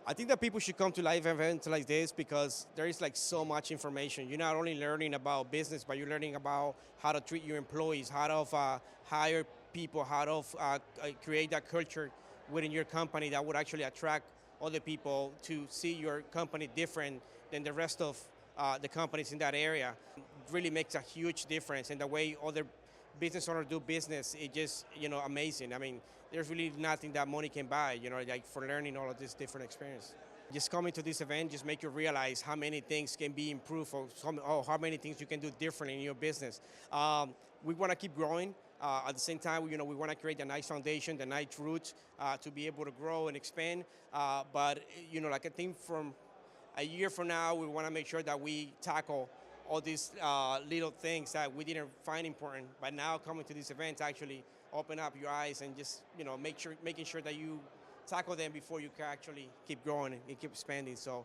I think that people should come to live events like this because there is like so much information. You're not only learning about business, but you're learning about how to treat your employees, how to hire people, how to create that culture within your company that would actually attract other people to see your company different than the rest of the companies in that area. It really makes a huge difference in the way other business owners do business. It just, amazing. I mean, there's really nothing that money can buy, like for learning all of this different experience. Just coming to this event just make you realize how many things can be improved or how many things you can do differently in your business. We want to keep growing. At the same time, we want to create a nice foundation, the nice roots to be able to grow and expand. But, like I think from a year from now, we want to make sure that we tackle all these little things that we didn't find important, but now coming to these events actually open up your eyes and just making sure that you tackle them before you can actually keep growing and keep expanding. So